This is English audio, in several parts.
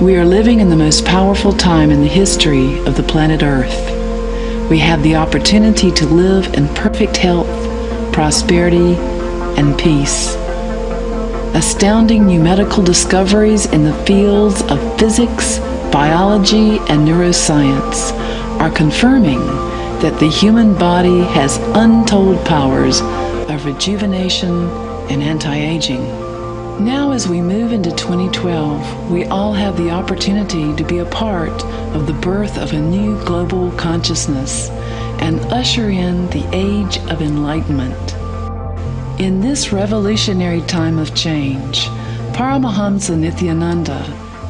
We are living in the most powerful time in the history of the planet Earth. We have the opportunity to live in perfect health, prosperity, and peace. Astounding new medical discoveries in the fields of physics, biology, and neuroscience are confirming that the human body has untold powers of rejuvenation and anti-aging. Now, as we move into 2012, we all have the opportunity to be a part of the birth of a new global consciousness and usher in the age of enlightenment. In this revolutionary time of change, Paramahamsa Nithyananda,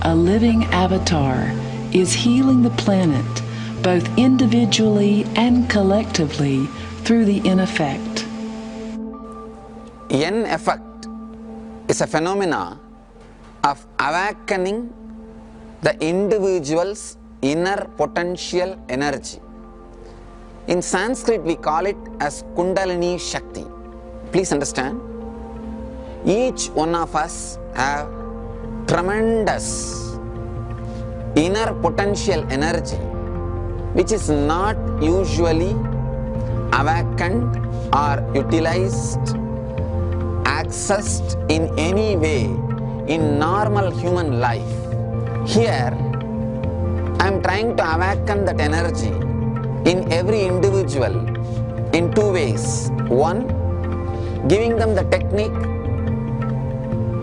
a living avatar, is healing the planet both individually and collectively through the in-effect. In-effect is a phenomena of awakening the individual's inner potential energy. In Sanskrit, we call it as Kundalini Shakti. Please understand, each one of us have tremendous inner potential energy which is not usually awakened or utilized, accessed in any way in normal human life. Here, I am trying to awaken that energy in every individual in two ways. One, giving them the technique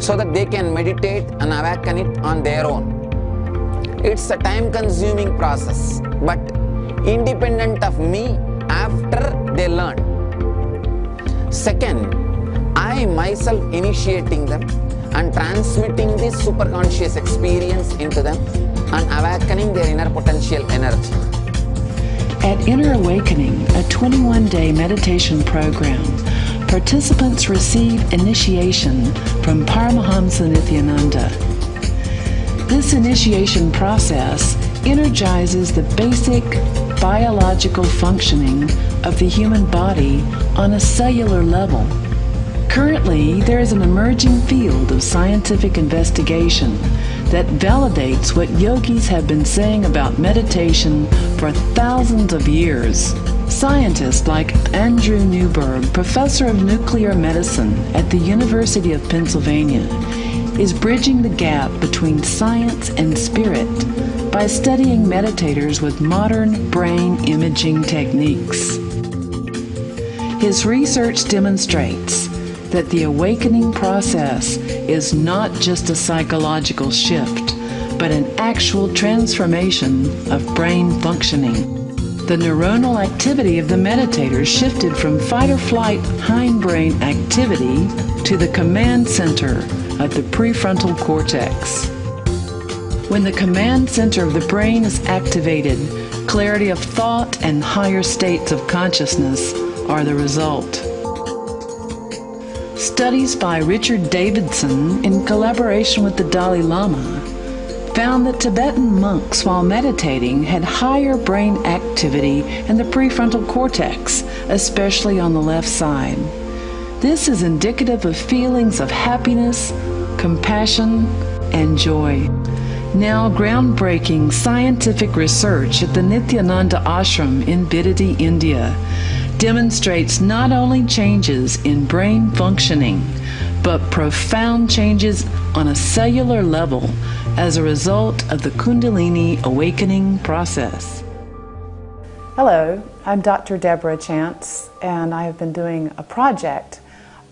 so that they can meditate and awaken it on their own. It's a time-consuming process, but independent of me after they learn. Second, I myself initiating them and transmitting this superconscious experience into them and awakening their inner potential energy. At Inner Awakening, a 21-day meditation program, participants receive initiation from Paramahamsa Nithyananda. This initiation process energizes the basic biological functioning of the human body on a cellular level. Currently, there is an emerging field of scientific investigation that validates what yogis have been saying about meditation for thousands of years. Scientists like Andrew Newberg, professor of nuclear medicine at the University of Pennsylvania, is bridging the gap between science and spirit by studying meditators with modern brain imaging techniques. His research demonstrates that the awakening process is not just a psychological shift, but an actual transformation of brain functioning. The neuronal activity of the meditators shifted from fight-or-flight hindbrain activity to the command center of the prefrontal cortex. When the command center of the brain is activated, clarity of thought and higher states of consciousness are the result. Studies by Richard Davidson, in collaboration with the Dalai Lama, found that Tibetan monks, while meditating, had higher brain activity in the prefrontal cortex, especially on the left side. This is indicative of feelings of happiness, compassion, and joy. Now, groundbreaking scientific research at the Nithyananda Ashram in Bidadi, India, demonstrates not only changes in brain functioning, but profound changes on a cellular level as a result of the Kundalini awakening process. Hello, I'm Dr. Deborah Chance, and I have been doing a project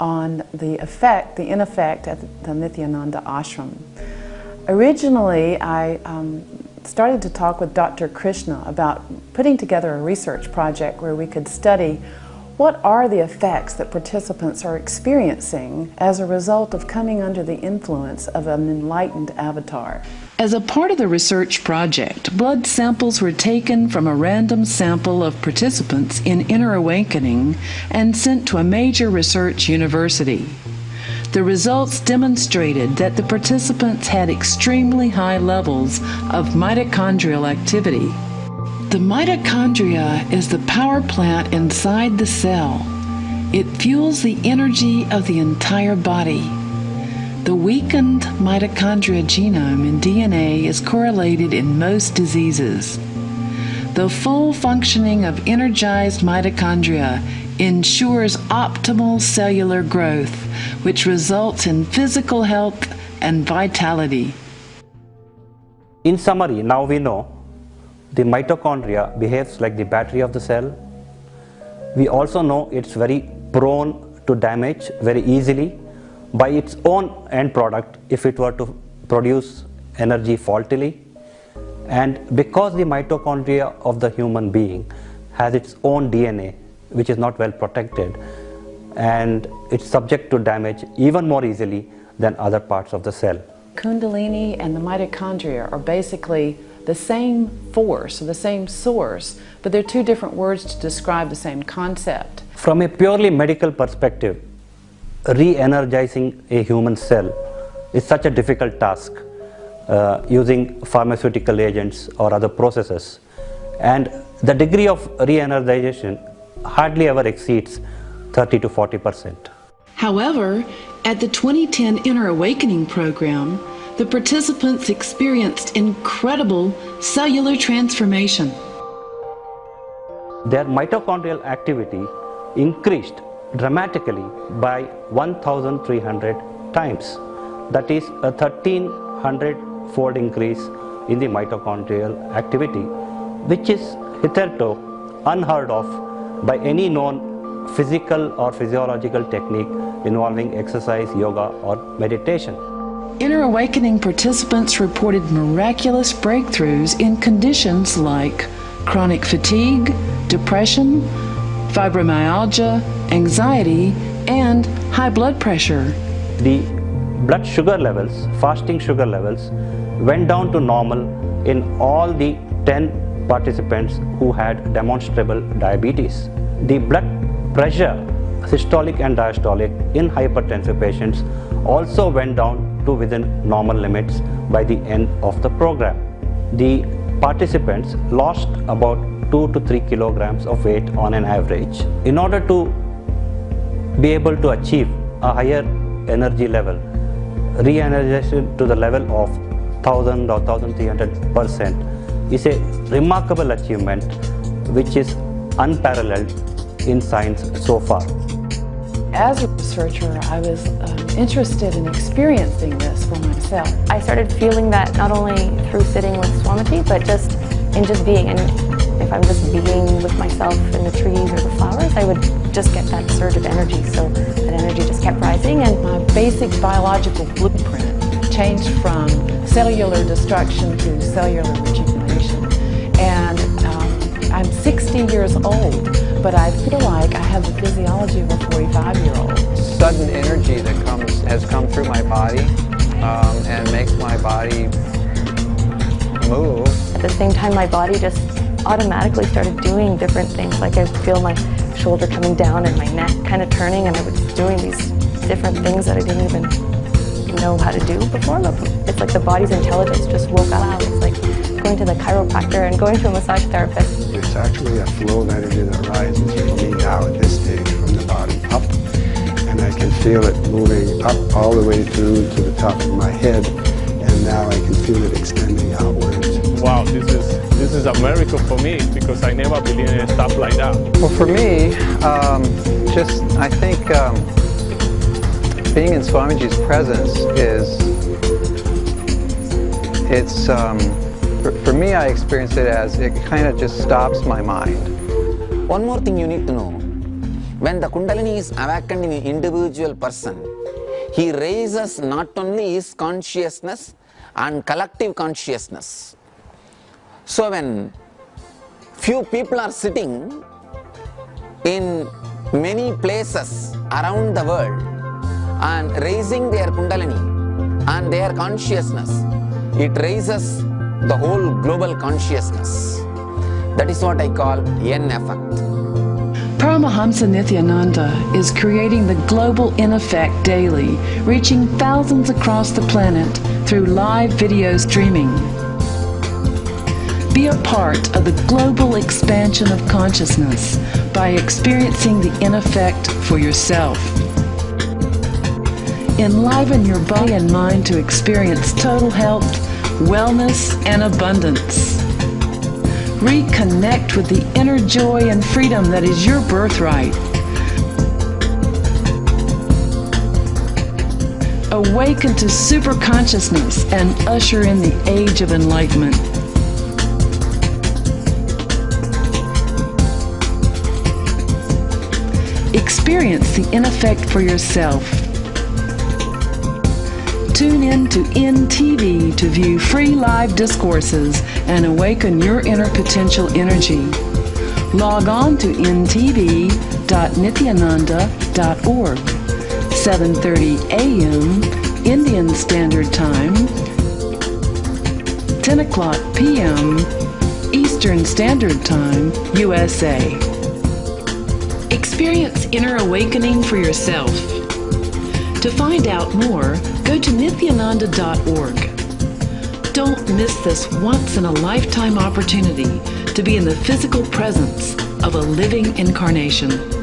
on the in-effect at the Nithyananda Ashram. Originally, I started to talk with Dr. Krishna about putting together a research project where we could study what are the effects that participants are experiencing as a result of coming under the influence of an enlightened avatar. As a part of the research project, blood samples were taken from a random sample of participants in Inner Awakening and sent to a major research university. The results demonstrated that the participants had extremely high levels of mitochondrial activity. The mitochondria is the power plant inside the cell. It fuels the energy of the entire body. The weakened mitochondria genome in DNA is correlated in most diseases. The full functioning of energized mitochondria ensures optimal cellular growth, which results in physical health and vitality. In summary, now we know the mitochondria behaves like the battery of the cell. We also know it's very prone to damage very easily by its own end product if it were to produce energy faultily. And because the mitochondria of the human being has its own DNA, which is not well protected, and it's subject to damage even more easily than other parts of the cell. Kundalini and the mitochondria are basically the same force, the same source, but they're two different words to describe the same concept. From a purely medical perspective, re-energizing a human cell is such a difficult task using pharmaceutical agents or other processes, and the degree of re-energization hardly ever exceeds 30 to 40%. However, at the 2010 Inner Awakening program, the participants experienced incredible cellular transformation. Their mitochondrial activity increased dramatically by 1,300 times. That is a 1,300-fold increase in the mitochondrial activity, which is hitherto unheard of by any known physical or physiological technique involving exercise, yoga, or meditation. Inner Awakening participants reported miraculous breakthroughs in conditions like chronic fatigue, depression, fibromyalgia, anxiety, and high blood pressure. The blood sugar levels, fasting sugar levels, went down to normal in all the 10 participants who had demonstrable diabetes. The blood pressure, systolic and diastolic, in hypertensive patients also went down to within normal limits by the end of the program. The participants lost about 2 to 3 kilograms of weight on an average. In order to be able to achieve a higher energy level, re-energization to the level of 1000 or 1300% is a remarkable achievement which is unparalleled in science so far. As a researcher, I was interested in experiencing this for myself. I started feeling that not only through sitting with Swamiti, but just in just being. And if I'm just being with myself in the trees or the flowers, I would just get that surge of energy. So that energy just kept rising. And My basic biological blueprint changed from cellular destruction to cellular rejuvenation. And I'm 60 years old, but I feel like I have the physiology of a 45-year-old. Sudden energy that has come through my body and makes my body move. at the same time, my body just automatically started doing different things. Like I feel my shoulder coming down and my neck kind of turning, and I was doing these different things that I didn't even know how to do before. It's like the body's intelligence just woke up. It's like going to the chiropractor and going to a massage therapist. It's actually a flow of energy that rises for me now at this stage from the body up, and I can feel it moving up all the way through to the top of my head, and now I can feel it extending outwards. Wow, this is a miracle for me, because I never believed in stuff like that. Well, for me, I think being in Swamiji's presence for me, I experience it as it kind of just stops my mind. One more thing you need to know. When the Kundalini is awakened in an individual person, he raises not only his consciousness and collective consciousness. So when few people are sitting in many places around the world and raising their Kundalini and their consciousness, it raises the whole global consciousness. That is what I call N effect. Paramahamsa Nithyananda is creating the global N effect daily, reaching thousands across the planet through live video streaming. Be a part of the global expansion of consciousness by experiencing the N effect for yourself. Enliven your body and mind to experience total health, wellness, and abundance. Reconnect with the inner joy and freedom that is your birthright. Awaken to super consciousness and usher in the age of enlightenment. Experience the in effect for yourself. Tune in to NTV to view free live discourses and awaken your inner potential energy. Log on to ntv.nithyananda.org, 7:30 a.m. Indian Standard Time, 10 o'clock p.m. Eastern Standard Time, USA. Experience inner awakening for yourself. To find out more, go to nithyananda.org. Don't miss this once-in-a-lifetime opportunity to be in the physical presence of a living incarnation.